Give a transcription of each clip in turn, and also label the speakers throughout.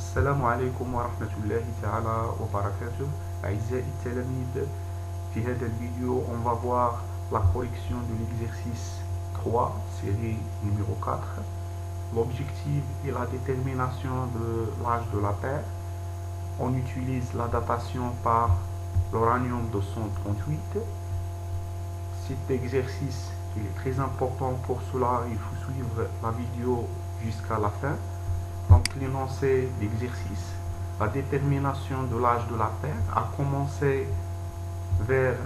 Speaker 1: السلام عليكم ورحمة الله تعالى وبركاته. أعزائي التلاميذ، في هذا الفيديو on va voir la correction de l'exercice 3, série numéro 4. L'objectif est la détermination de l'âge de la Terre. On utilise la datation par l'uranium 238. Cet exercice il est très important, pour cela il faut suivre la vidéo jusqu'à la fin. Donc l'énoncé d'exercice, la détermination de l'âge de la Terre a commencé vers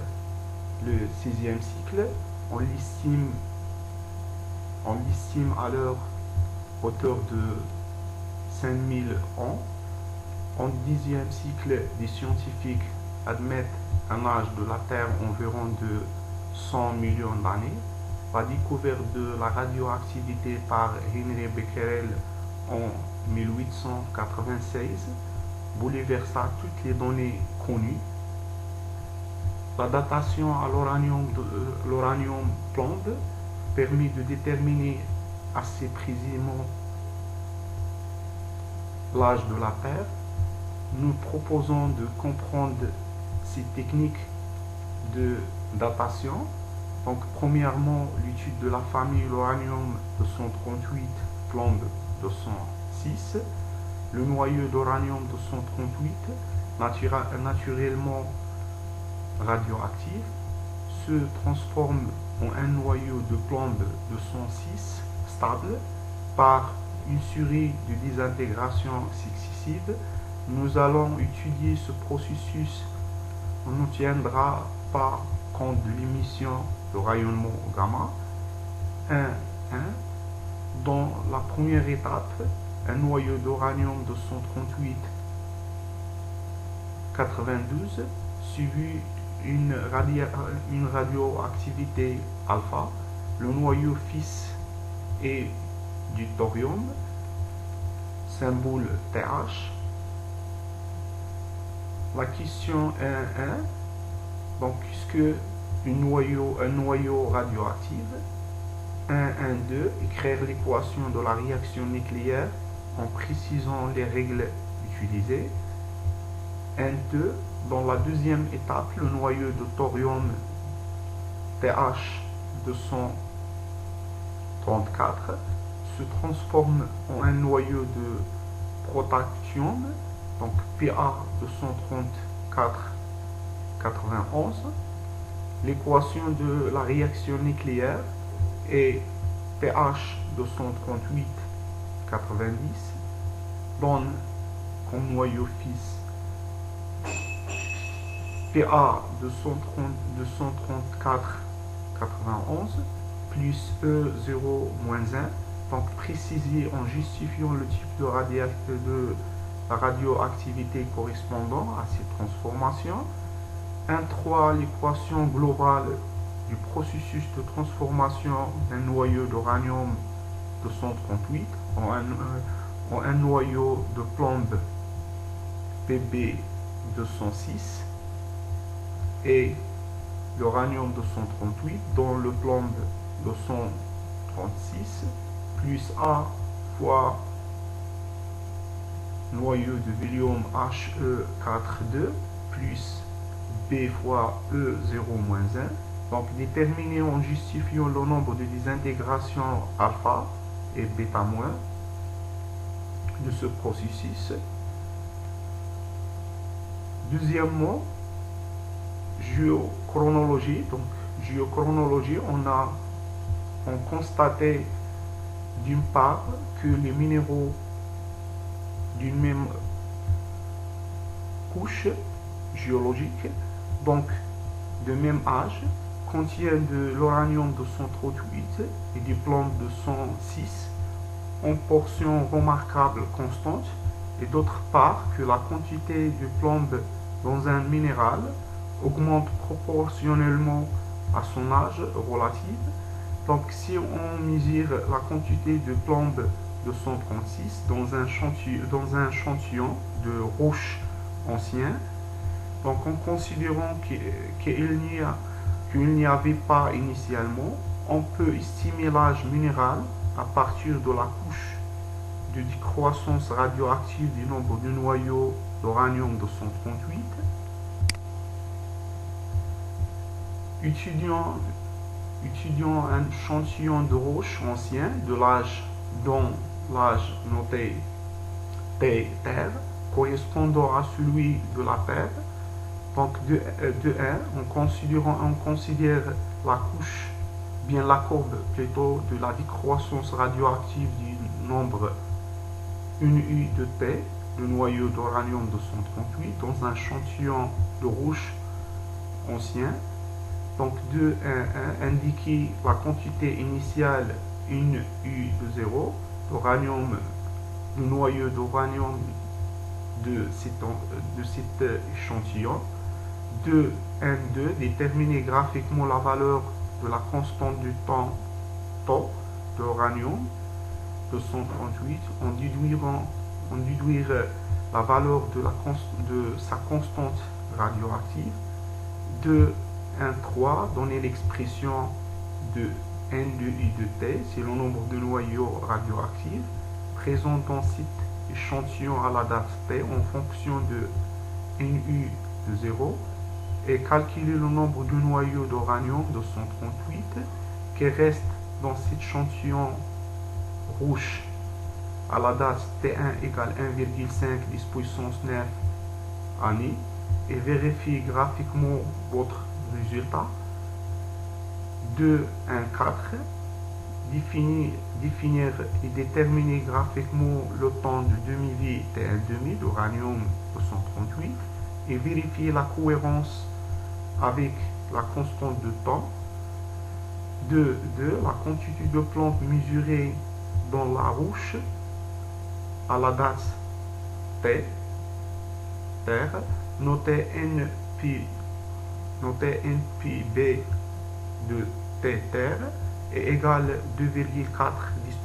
Speaker 1: le 6e cycle. On l'estime à leur hauteur de 5000 ans. En 10e cycle, des scientifiques admettent un âge de la Terre environ de 100 millions d'années. La découverte de la radioactivité par Henry Becquerel en 1896 bouleversa toutes les données connues. La datation à l'uranium plombe permet de déterminer assez précisément l'âge de la Terre. Nous proposons de comprendre ces techniques de datation. Donc, premièrement, l'étude de la famille l'uranium 238 plombe 206. Le noyau d'uranium 238, naturellement radioactif, se transforme en un noyau de plombe 206 stable par une série de désintégrations successives. Nous allons étudier ce processus. On ne tiendra pas compte de l'émission de rayonnement gamma. 1. Dans la première étape, un noyau d'uranium 238 92 suivi une radioactivité alpha. Le noyau fils est du thorium, symbole TH. La question 1.1, donc puisque un noyau radioactif, 1.1.2, écrire l'équation de la réaction nucléaire en précisant les règles utilisées. 1.2, dans la deuxième étape, le noyau de thorium TH 234 se transforme en un noyau de protactium, donc PA 234 91. L'équation de la réaction nucléaire est TH 238 90 donne comme noyau fils PA 234 91 plus E0-1. Donc préciser en justifiant le type de la radioactivité correspondant à cette transformation. 1.3, l'équation globale du processus de transformation d'un noyau d'uranium 238 en un noyau de plombe Pb 206 et l'uranium 238 dans le plombe 236 plus A fois noyau de vélium He42 plus B fois E0-1. Donc déterminer en justifiant le nombre de désintégrations alpha et bêta- de ce processus. Deuxièmement, géochronologie. Donc géochronologie, on constatait d'une part que les minéraux d'une même couche géologique, donc de même âge, contiennent de l'uranium 238 et du plomb 206 en portions remarquables constantes, et d'autre part que la quantité de plomb dans un minéral augmente proportionnellement à son âge relatif. Donc si on mesure la quantité de plomb 236 dans un échantillon de roches anciennes, donc en considérant qu'il n'y avait pas initialement, on peut estimer l'âge minéral à partir de la couche de décroissance radioactive du nombre de noyaux d'uranium-238. Étudions un échantillon de roches ancien de l'âge dont l'âge noté T Terre correspondant à celui de la Terre. Donc de 1, on considère la couche, bien la courbe plutôt de la décroissance radioactive du nombre 1U de T, de noyau d'uranium-238, dans un échantillon de roches ancien. Donc 2.1 indiquer la quantité initiale 1U de 0 d'uranium, le noyau d'uranium de cet échantillon. 2.1.2 déterminer graphiquement la valeur de la constante du temps tau d'uranium 238 en déduire la valeur de sa constante radioactive. 2.1.3 donner l'expression de N2I de T, c'est le nombre de noyaux radioactifs présents dans cet échantillon à la date T en fonction de NU de 0 et calculer le nombre de noyaux d'uranium 238 qui reste dans cet échantillon rouge à la date T1 égale 1,5 10 puissance 9 années et vérifier graphiquement votre résultat. 2.1.4 définir et déterminer graphiquement le temps de demi-vie T1,5 d'uranium 238 et vérifier la cohérence avec la constante de temps. 2. La quantité de plantes mesurée dans la roche à la date T, Terre, notez NPB de T Terre est égal 2,4 10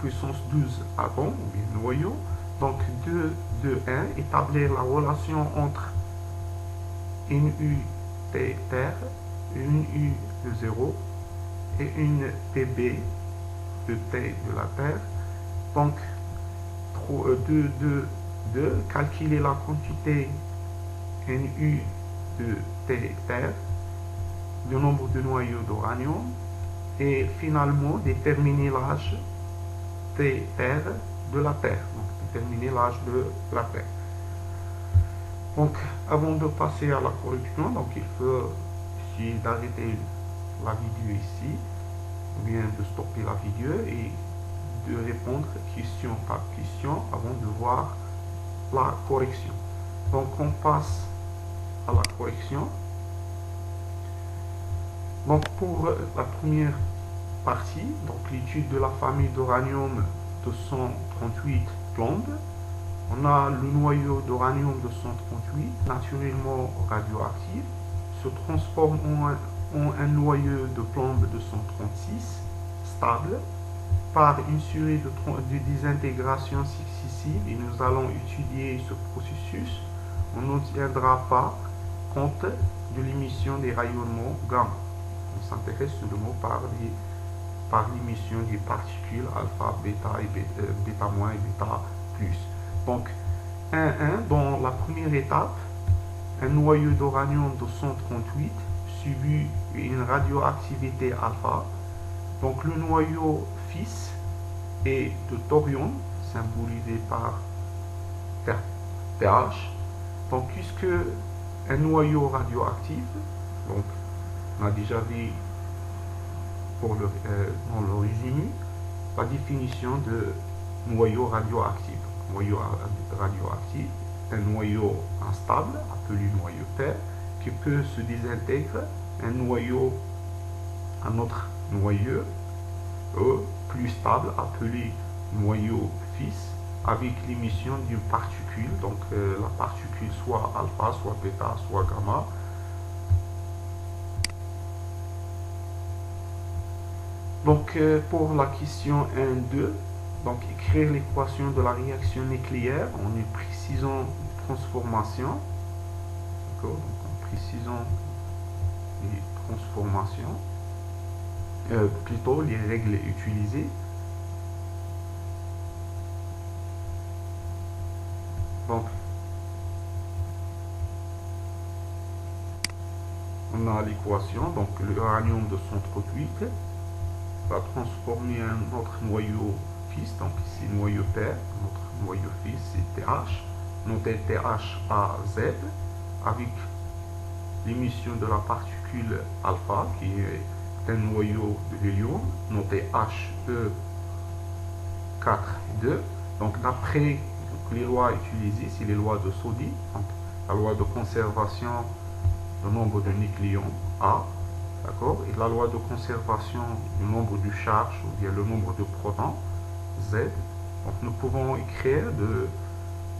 Speaker 1: puissance 12 atomes ou bien noyaux. Donc 2.1 établir la relation entre une U T Terre, une U de 0 et une PB de T de la Terre. Donc 2. Calculer la quantité NU de T Terre, le nombre de noyaux d'uranium et finalement déterminer l'âge T Terre de la Terre. Donc déterminer l'âge de la Terre. Donc avant de passer à la correction, donc il faut essayer d'arrêter la vidéo ici ou bien de stopper la vidéo et de répondre question par question avant de voir la correction. Donc on passe à la correction. Donc pour la première partie, donc l'étude de la famille d'uranium 238 plombe, on a le noyau d'uranium 238 naturellement radioactif se transforme en un noyau de plombe 236 stable par une série de désintégrations successives et nous allons étudier ce processus. On ne tiendra pas compte de l'émission des rayonnements gamma. On s'intéresse seulement par l'émission des particules alpha, bêta et bêta moins et bêta plus. Donc 1.1 dans la première étape, un noyau d'uranium 238 subit une radioactivité alpha. Donc le noyau fils est de thorium, symbolisé par TH. Donc puisque un noyau radioactif, donc on a déjà vu dans le résumé la définition de noyau radioactif. Noyau radioactif, un noyau instable appelé noyau terre qui peut se désintégrer un autre noyau plus stable appelé noyau fils avec l'émission d'une particule, donc la particule soit alpha, soit bêta, soit gamma. Donc pour la question 1.2, donc écrire l'équation de la réaction nucléaire en y précisant les transformations. D'accord, donc en précisant les transformations. plutôt les règles utilisées. Donc, on a l'équation, donc l'uranium 238 va transformer un autre noyau fils, donc ici noyau père, notre noyau fils c'est TH, noté TH à Z, avec l'émission de la particule alpha qui est un noyau de l'hélium, noté HE4,2. Donc d'après les lois utilisées, c'est les lois de Soddy, donc la loi de conservation du nombre de nucléons A, d'accord, et la loi de conservation du nombre de charge ou bien le nombre de protons Z. Donc nous pouvons écrire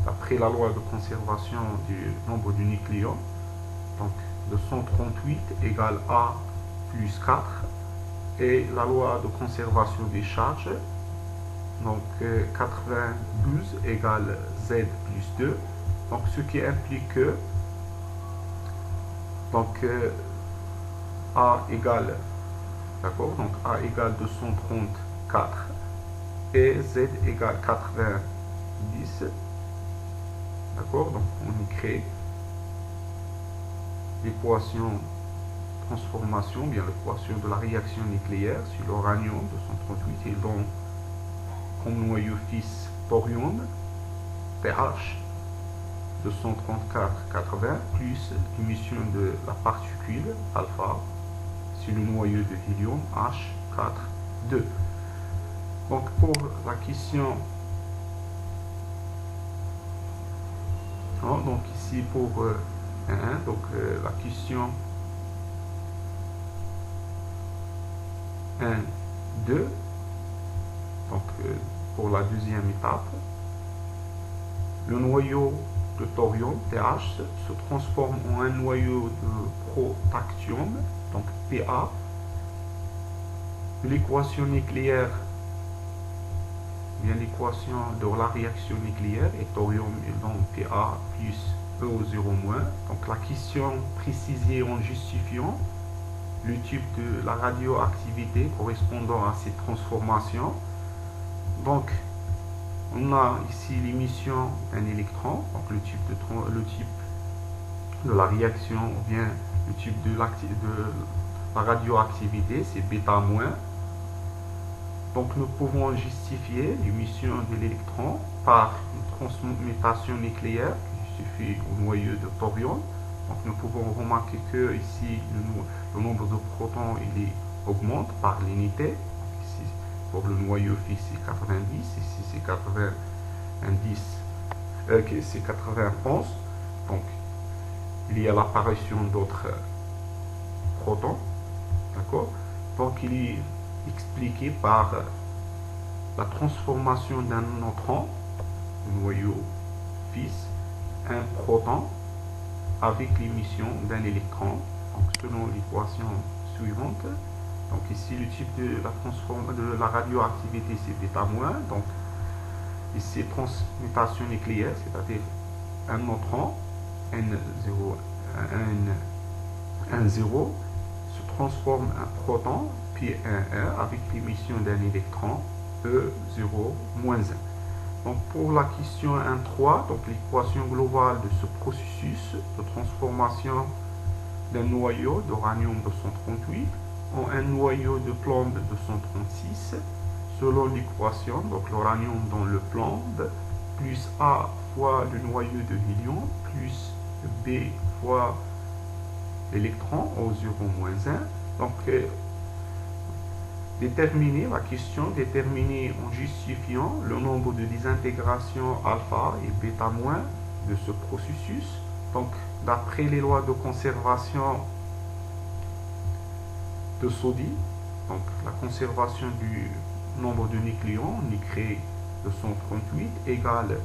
Speaker 1: d'après la loi de conservation du nombre de nucléons, donc 238 égale A plus 4, et la loi de conservation des charges, donc 92 égale Z plus 2, donc ce qui implique que donc A égale, d'accord, donc A égale 234 et Z égale 90, d'accord, donc on crée l'équation transformation, bien l'équation de la réaction nucléaire sur l'uranium 238 et donc comme noyau fils thorium TH 234,80 plus l'émission de la particule alpha sur le noyau de hélium H4,2. Donc pour la question, donc ici pour 1, donc la question 1, 2, donc pour la deuxième étape, le noyau de thorium TH se transforme en un noyau de protactium, donc Pa. L'équation nucléaire, bien l'équation de la réaction nucléaire est thorium et donc Pa plus EO0-. Donc la question précisée en justifiant le type de la radioactivité correspondant à cette transformation. Donc on a ici l'émission d'un électron, donc le type de la réaction ou bien le type de la radioactivité, c'est bêta-. Donc nous pouvons justifier l'émission de l'électron par une transmutation nucléaire qui suffit au noyau de thorium. Donc nous pouvons remarquer que ici le nombre de protons il augmente par l'unité. Pour le noyau fixe c'est 90, ici c'est 90, c'est 91. Donc il y a l'apparition d'autres protons, d'accord. Donc il est expliqué par la transformation d'un neutron, noyau fixe, un proton avec l'émission d'un électron. Donc selon l'équation suivante. Donc ici le type de la radioactivité c'est bêta-. Donc ici transmutation nucléaire, c'est-à-dire un neutron N0 se transforme en proton puis un avec l'émission d'un électron E0-1. Donc pour la question 1.3, donc l'équation globale de ce processus de transformation d'un noyau d'uranium 238 en un noyau de plomb 236 selon l'équation, donc l'uranium dans le plomb plus A fois le noyau de hélium plus B fois l'électron au 0-1. Donc déterminer la question, déterminer en justifiant le nombre de désintégrations alpha et bêta- de ce processus. Donc d'après les lois de conservation de Soddy, donc la conservation du nombre de nucléons, on écrit 238 égale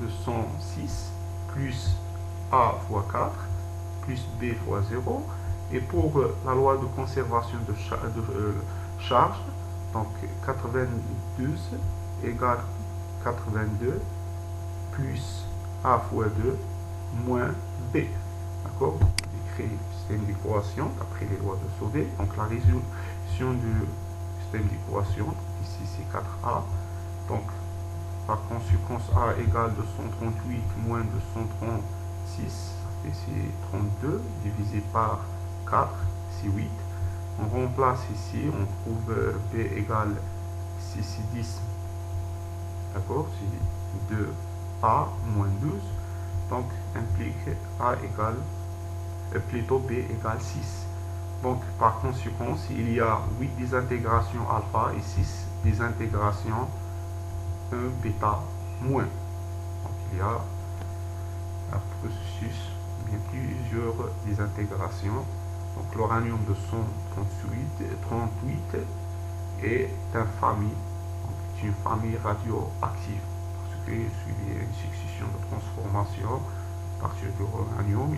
Speaker 1: 206 plus A fois 4 plus B fois 0. Et pour la loi de conservation de charge, donc 92 égale 82 plus A fois 2 moins B. D'accord? C'est une équation d'après les lois de Soddy. Donc la fonction du système d'équation. Ici c'est 4a. Donc par conséquence a égale 238 moins 236, c'est 32 divisé par 4, c'est 8. On remplace ici, on trouve b égale 6 c'est 10, d'accord, c'est 2a moins 12, donc implique a égale, plutôt b égale 6. Donc par conséquent, il y a 8 des intégrations alpha et 6 des intégrations bêta moins. Donc il y a un processus, bien plusieurs des intégrations. Donc l'uranium de 138 est une famille, donc une famille radioactive, parce que suivi une succession de transformations à partir de l'uranium,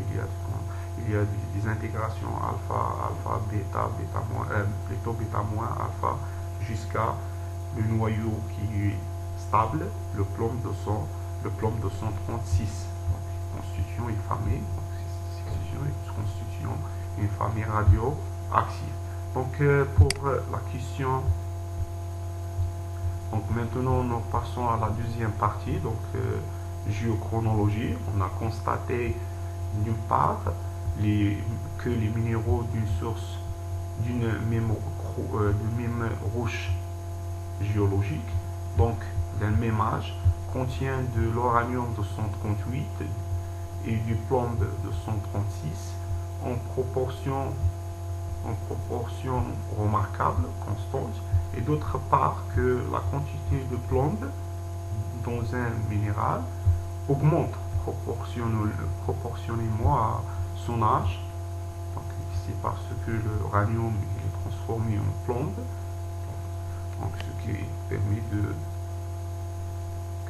Speaker 1: il y a des intégrations alpha, bêta, bêta moins, plutôt bêta moins, alpha, jusqu'à le noyau qui est stable, le plomb 236. Donc, constituant une famille, constituant une famille radioactive. Donc, pour la question, donc maintenant nous passons à la deuxième partie, donc géochronologie. On a constaté d'une part que les minéraux d'une source d'une même roche géologique, donc d'un même âge, contient de l'uranium 238 et du plomb 236 en proportion remarquable, constante, et d'autre part que la quantité de plomb dans un minéral augmente proportionnellement à son âge. Donc c'est parce que l'uranium est transformé en plomb, donc ce qui permet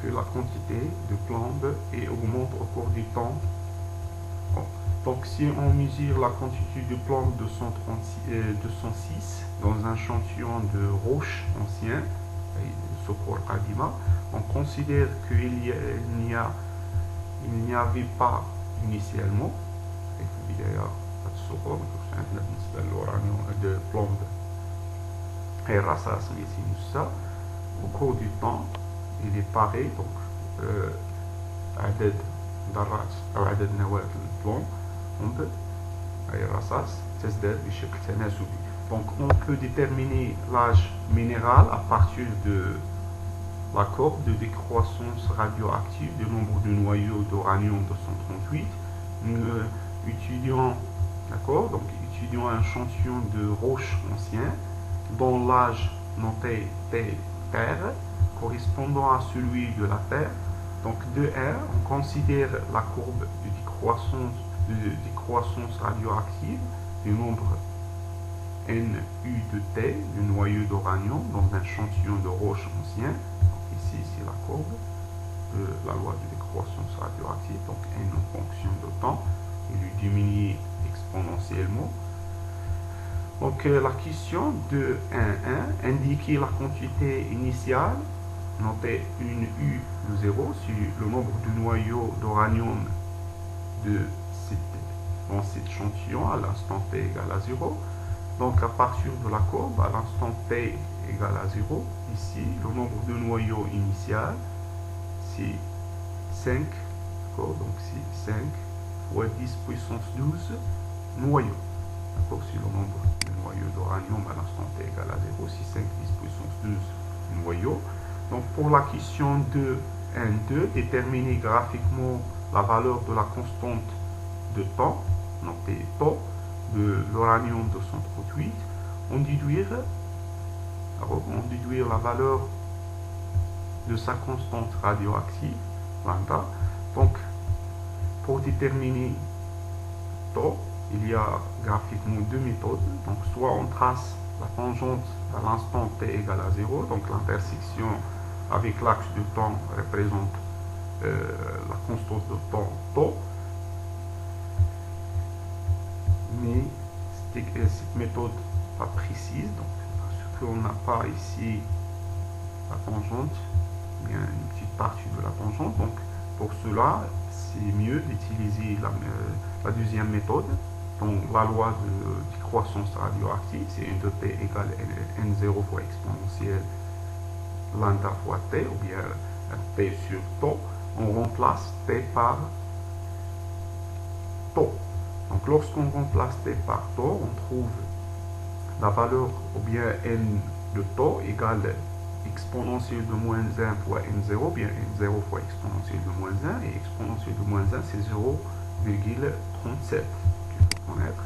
Speaker 1: que la quantité de plomb augmente au cours du temps. Donc si on mesure la quantité de plomb 206 dans un échantillon de roches anciens, Sokor Kadima, on considère qu'il n'y avait pas initialement de plomb et rassas au cours du temps il est pareil, donc عدد ذرات أو عدد نواة البلomb أي رصاص تزداد بشكل تناسبي. Donc on peut déterminer l'âge minéral à partir de la courbe de décroissance radioactive du nombre de noyaux d'uranium 238. Nous étudions, d'accord, donc étudions un échantillon de roches anciens dont l'âge noté T Terre correspondant à celui de la Terre. Donc de R, on considère la courbe de décroissance radioactive du nombre NU de T, du noyau d'uranium, dans un échantillon de roches anciens. Donc ici, c'est la courbe de la loi de décroissance radioactive, donc N en fonction de temps, et lui diminue exponentiellement. Donc la question de 1.1 indiquer la quantité initiale, notez une U de 0 sur le nombre de noyaux d'uranium dans cet échantillon à l'instant T égale à 0. Donc à partir de la courbe, à l'instant T égale à 0, ici, le nombre de noyaux initial, c'est 5, donc c'est 5 fois 10 puissance 12 noyaux. D'accord, c'est le nombre de noyaux d'uranium à l'instant T égale à 0, c'est 5 10 puissance 12 noyaux. Donc pour la question de N2, déterminer graphiquement la valeur de la constante de temps, notée taux, de l'uranium 238, on déduire la valeur de sa constante radioactive, lambda. Donc pour déterminer taux, il y a graphiquement deux méthodes. Donc soit on trace la tangente à l'instant T égale à 0, donc l'intersection avec l'axe de temps représente la constante de temps taux, mais cette méthode pas précise, donc parce qu'on n'a pas ici la tangente, bien une petite partie de la tangente. Donc pour cela c'est mieux d'utiliser la deuxième méthode, dans la loi de décroissance radioactive, c'est n de t égale n0 fois exponentielle lambda fois t, ou bien t sur tau, on remplace t par tau. Donc lorsqu'on remplace t par tau, on trouve la valeur, ou bien n de tau égale exponentielle de moins 1 fois n0, bien n0 fois exponentielle de moins 1, et exponentielle de moins 1 c'est 0,37 qu'il faut connaître.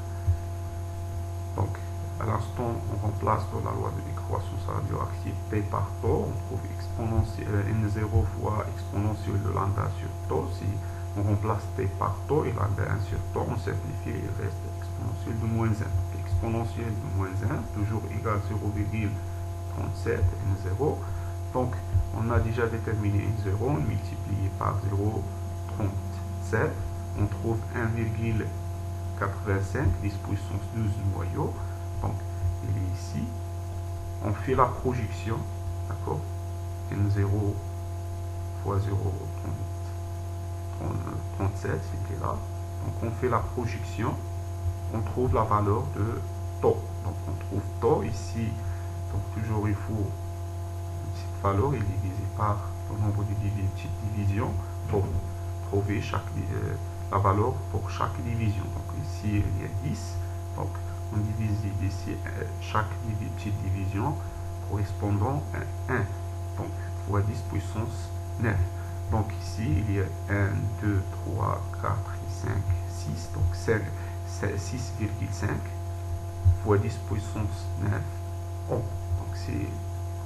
Speaker 1: Donc à l'instant on remplace dans la loi de décroissance radioactive t par tau, on trouve exponentielle n0 fois exponentielle de lambda sur tau. Si on remplace t par tau et lambda 1 sur tau, on simplifie et il reste exponentielle de moins 1. Donc exponentielle de moins 1 toujours égale 0,37 n0. Donc on a déjà déterminé n0, on multiplie par 0,37, on trouve 1,85 10 puissance 12 noyaux. Donc il est ici, on fait la projection, d'accord, n0 fois 0,37 c'était là. Donc on fait la projection, on trouve la valeur de tau. Donc on trouve tau ici, donc toujours il faut cette valeur est divisée par le nombre de petites divisions pour trouver la valeur pour chaque division. Donc ici il y a 10, donc on divise ici chaque petite division correspondant à 1, donc fois 10 puissance 9. Donc ici il y a 1, 2, 3, 4, 5, 6, donc 6,5 fois 10 puissance 9 ohm. Donc c'est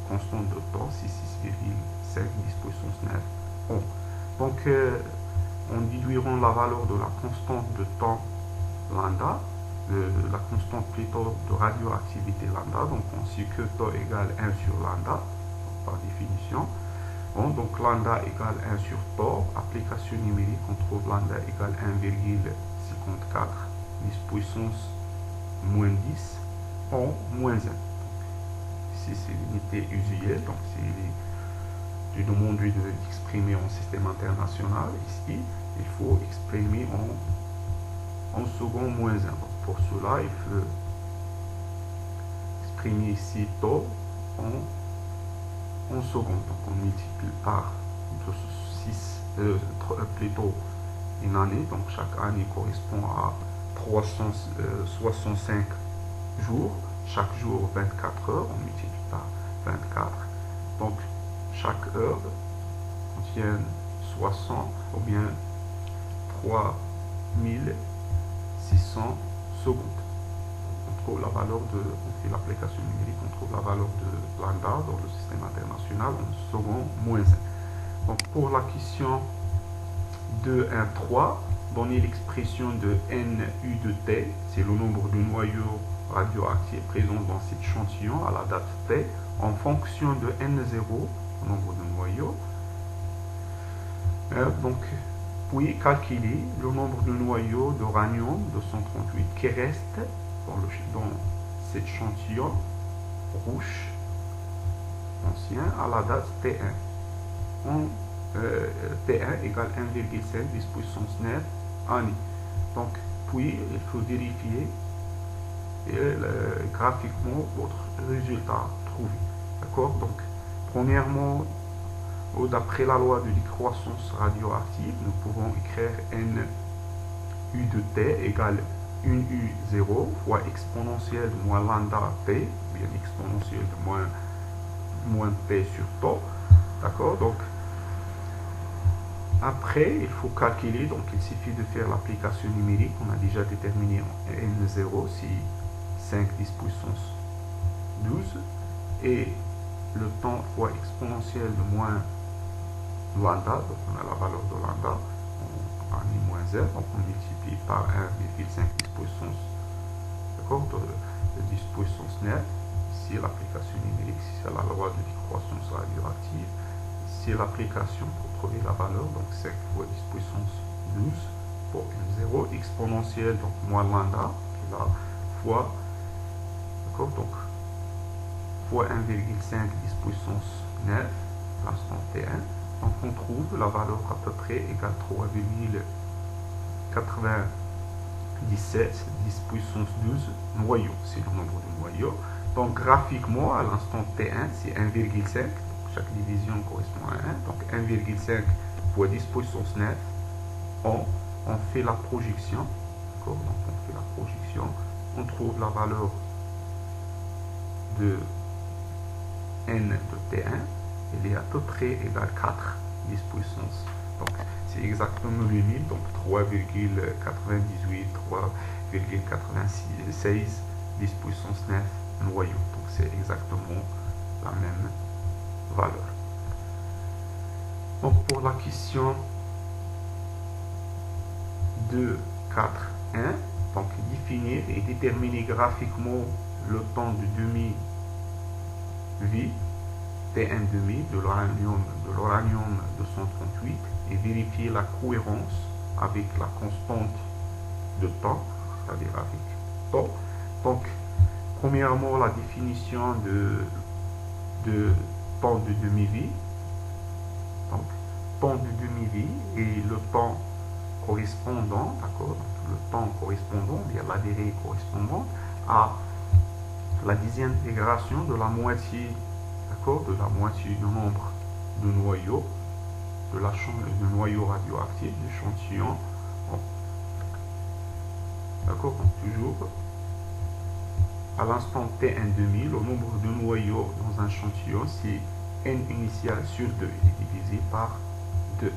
Speaker 1: constante de temps, c'est 6,5 10 puissance 9 ohm. Donc on déduira la valeur de la constante de temps lambda, la constante plutôt de radioactivité lambda. Donc on sait que tau égale 1 sur lambda, par définition. Bon, donc lambda égale 1 sur tau. Application numérique, on trouve lambda égale 1,54 10 puissance moins 10 en moins 1. Ici c'est l'unité usuelle, donc c'est demandé d'exprimer en système international. Ici il faut exprimer en second moins 1. Donc pour cela il faut exprimer ici tau en seconde. Donc on multiplie par 6, plutôt une année. Donc chaque année correspond à 365 jours. Chaque jour 24 heures. On multiplie par 24. Donc chaque heure contient 60 ou bien 3600 secondes. On trouve la valeur de, on fait l'application numérique, on trouve la valeur de lambda dans le système international en second moins 1. Donc pour la question 2,1,3, donner l'expression de NU de T, c'est le nombre de noyaux radioactifs présents dans cet échantillon à la date T, en fonction de N0, le nombre de noyaux. Donc, puis calculer le nombre de noyaux d'uranium 238 qui restent dans cet échantillon rouge ancien à la date T1. T1 égale 1,5 10 puissance 9 année. Donc, puis il faut vérifier graphiquement votre résultat trouvé. D'accord? Donc, premièrement, d'après la loi de décroissance radioactive, nous pouvons écrire NU de T égale 1U0 fois exponentielle de moins lambda T, bien exponentielle de moins T sur tau. D'accord? Donc, après, il faut calculer, donc il suffit de faire l'application numérique. On a déjà déterminé N0, c'est 5 10 puissance 12, et le temps fois exponentielle de moins lambda, donc on a la valeur de lambda, on a mis moins 1, donc on multiplie par 1,5 10 puissance, d'accord, de 10 puissance 9, c'est l'application numérique, c'est la loi de décroissance radioactive. C'est l'application pour trouver la valeur, donc 5 fois 10 puissance 12 pour N0, exponentielle, donc moins lambda, qui est là, fois, d'accord, donc fois 1,5 10 puissance 9, l'instant T1, donc on trouve la valeur à peu près égale 3,89 17, 10 puissance 12 noyaux. C'est le nombre de noyaux. Donc graphiquement, à l'instant T1, c'est 1,5. Chaque division correspond à 1. Donc 1,5 fois 10 puissance 9. On fait la projection. Donc on fait la projection. On trouve la valeur de n de T1. Elle est à peu près égale 4, 10 puissance. Donc c'est exactement le 1000. Donc 3,98, 3,96, 10 puissance 9 noyaux. Donc c'est exactement la même valeur. Donc pour la question 2, 4, 1, donc définir et déterminer graphiquement le temps de demi-vie T1 demi de l'uranium 238 et vérifier la cohérence avec la constante de temps, c'est-à-dire avec temps. Donc premièrement, la définition de temps de demi-vie. Donc, temps de demi-vie et le temps correspondant, d'accord, le temps correspondant, bien la durée correspondante à la désintégration de la moitié, d'accord, de la moitié du nombre de noyaux, de noyaux radioactifs, d'échantillons. Bon. D'accord, donc toujours à l'instant T1 demi, le nombre de noyaux dans un échantillon, c'est n initial sur 2, il est divisé par 2.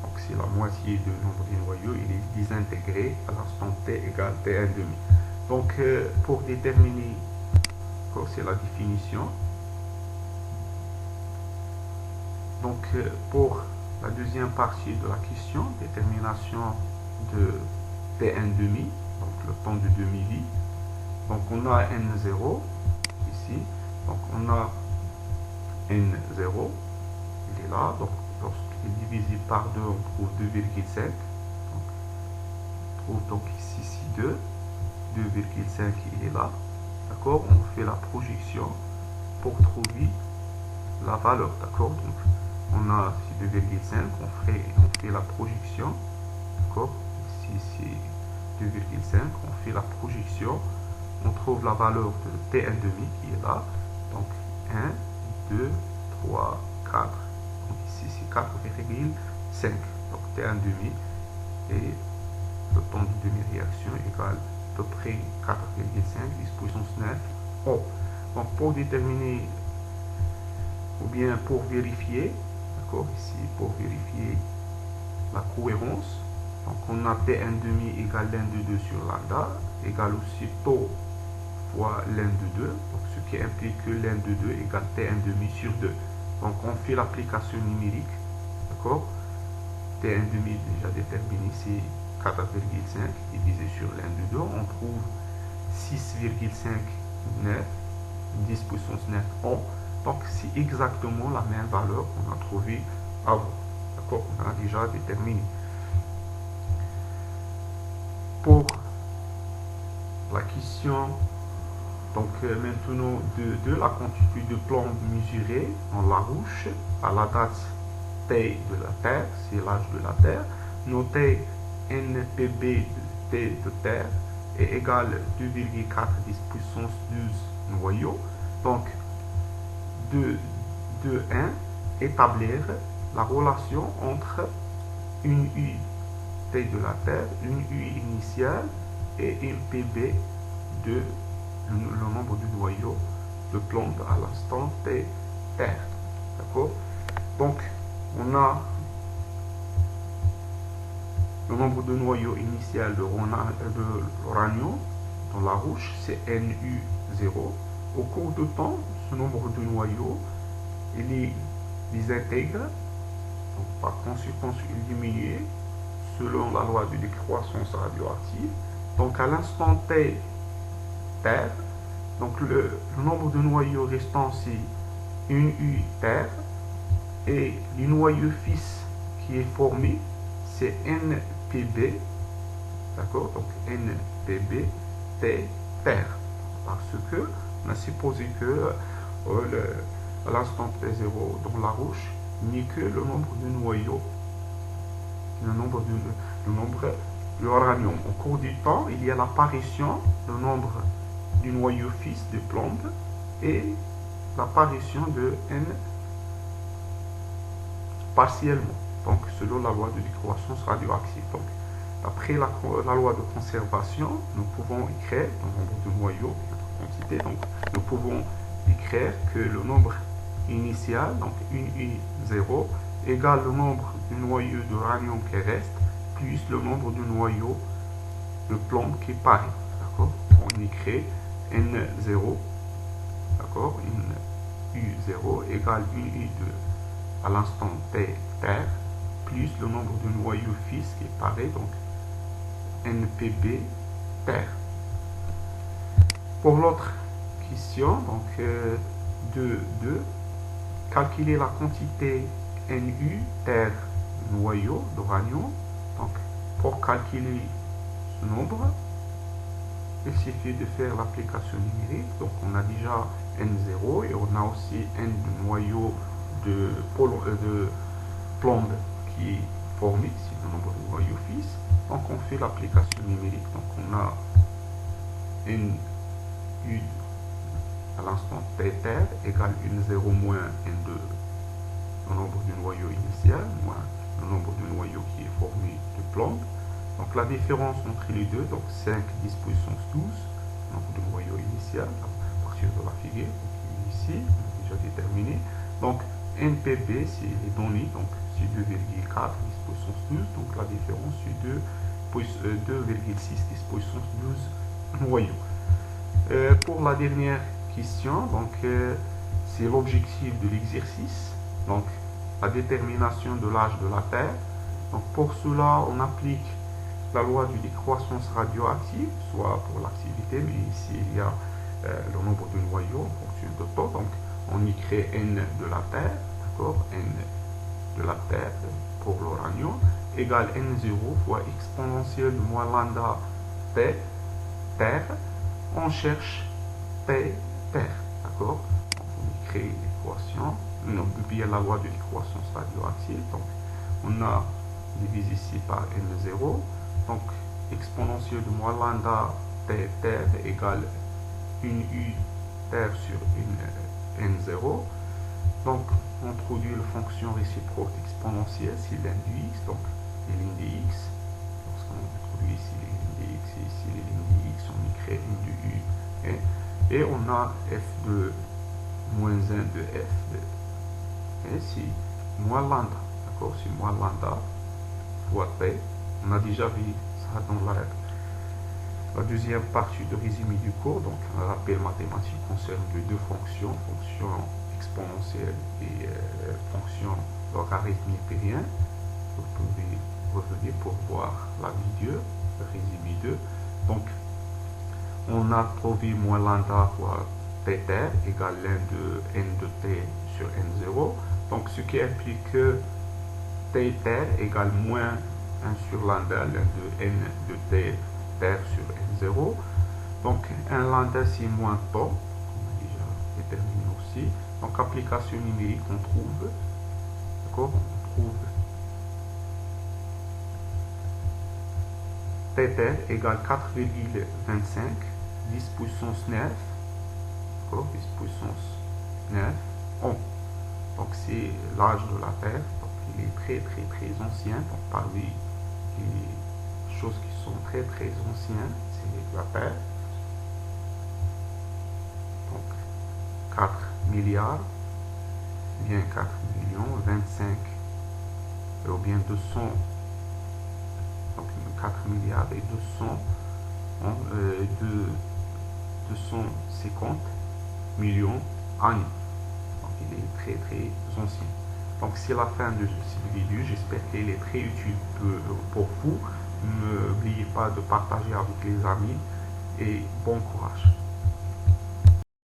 Speaker 1: Donc c'est la moitié du nombre de noyaux, il est désintégré à l'instant T égale T1 demi. Donc pour déterminer, c'est la définition. Donc pour la deuxième partie de la question, détermination de T1 demi, donc le temps de demi-vie. Donc on a N0 ici, donc on a N0, il est là, donc lorsqu'il est divisé par 2, on trouve 2,5. On trouve donc ici 2, 2,5 il est là, d'accord. On fait la projection pour trouver la valeur, d'accord. Donc on a ici 2,5, on fait la projection, d'accord. Ici c'est 2,5, on fait la projection. On trouve la valeur de T1 demi qui est là. Donc 1, 2, 3, 4. Donc ici c'est 4,5. Donc T1 demi et le temps de demi-réaction égale à peu près 4,5, 10 puissance 9 O. Donc pour déterminer ou bien pour vérifier, d'accord, ici pour vérifier la cohérence, donc on a T1 demi égale l'un de 2 sur lambda égale aussi taux fois l'un de 2, donc ce qui implique que l'un de 2 égale T1 demi sur 2. Donc on fait l'application numérique, d'accord. T1 demi déjà déterminé, c'est 4,5 divisé sur l'un de 2, on trouve 6,59, 10 puissance 9 ohm. Donc c'est exactement la même valeur qu'on a trouvée avant, d'accord, on a déjà déterminé. Pour la question donc maintenant de la quantité de plomb mesurée dans la roche à la date T de la Terre, c'est l'âge de la Terre, notez NPB de T de Terre est égal à 2,4 10 puissance 12 noyaux. Donc de 1 établir la relation entre une U T de la Terre, une U initiale et une PB de le nombre de noyaux de plomb à l'instant T Terre. D'accord. Donc on a le nombre de noyaux initial de l'uranium dans la roche, c'est NU0. Au cours de temps, ce nombre de noyaux, il est désintègre, donc par conséquent, il diminue selon la loi de décroissance radioactive. Donc à l'instant T Terre, donc le nombre de noyaux restants, c'est une U Terre, et le noyau fils qui est formé, c'est NPB, d'accord, donc NPB T Terre, parce que on a supposé que à l'instant T0 dans la roche, il n'y a que le nombre de noyaux, le nombre l'uranium. Au cours du temps, il y a l'apparition du nombre du noyau fils de plomb et l'apparition de N partiellement, donc selon la loi de décroissance radioactive. Donc, d'après la loi de conservation, nous pouvons écrire le nombre de noyaux, la quantité, donc nous pouvons écrire que le nombre initial, donc 1U0, égale le nombre de noyaux d'uranium qui reste, plus le nombre de noyaux de plomb qui paraît. D'accord? On écrit N0, d'accord? U0 égale 1U2 à l'instant T terre, plus le nombre de noyaux fils qui paraît, donc NPB terre. Pour l'autre question, donc 2, calculer la quantité NU terre noyau d'uranium. Donc pour calculer ce nombre, il suffit de faire l'application numérique. Donc on a déjà N0 et on a aussi N de noyau de plomb qui est formé, c'est le nombre de noyaux fils. Donc on fait l'application numérique. Donc on a NU à l'instant T terre égale N0 moins N2, le nombre du noyau initial, moins le nombre de noyaux qui est formé de plomb. Donc la différence entre les deux, donc 5 10 puissance 12, le nombre de noyaux initial, à partir de la figure, donc ici, on a déjà déterminé. Donc NPB, c'est les données, donc c'est 2,4 10 puissance 12, donc la différence c'est 2,6 10 puissance 12 noyaux. Pour la dernière question, donc c'est l'objectif de l'exercice, donc la détermination de l'âge de la Terre. Donc pour cela, on applique la loi de décroissance radioactive, soit pour l'activité, mais ici il y a le nombre de noyaux en fonction de temps. Donc on y crée N de la Terre, d'accord, N de la Terre pour l'uranium, égale N0 fois exponentielle de moins lambda T, Terre. On cherche T, Terre, d'accord. On y crée l'équation, bien la loi de décroissance radioactive. Donc on a divisé ici par N0. Donc, exponentielle de moins lambda T terre égale une U terre sur une N0. Donc, on introduit la fonction réciproque exponentielle, c'est l'indu X, donc les lignes de X. Lorsqu'on introduit ici les lignes de X et ici les lignes de X, on y crée une de U. Et on a F de moins 1 de F de. Et c'est moins lambda, d'accord, c'est moins lambda fois T. On a déjà vu ça dans la deuxième partie de résumé du cours. Donc, un rappel mathématique concerne les deux fonctions, fonction exponentielle et fonction logarithmique périen. Vous pouvez revenir pour voir la vidéo, le résumé 2. Donc, on a trouvé moins lambda fois T terre égale l'un de N de T sur N0. Donc, ce qui implique que T terre égale moins 1 sur lambda, l'un de N de T terre sur N0. Donc, un lambda, c'est moins taux, on a déjà déterminé aussi. Donc, application numérique, on trouve, d'accord, on trouve T terre égale 4,25, 10 puissance 9, d'accord, 10 puissance 9, ohm. Donc, c'est l'âge de la Terre. Donc, il est très ancien. Donc, parmi les choses qui sont très anciennes, c'est la Terre. Donc 4 milliards, bien 4 millions, 25 ou bien 200, donc 4 milliards et 250 millions d'années. Donc il est très ancien. Donc c'est la fin de cette vidéo, j'espère qu'elle est très utile pour vous. N'oubliez pas de partager avec les amis et bon courage.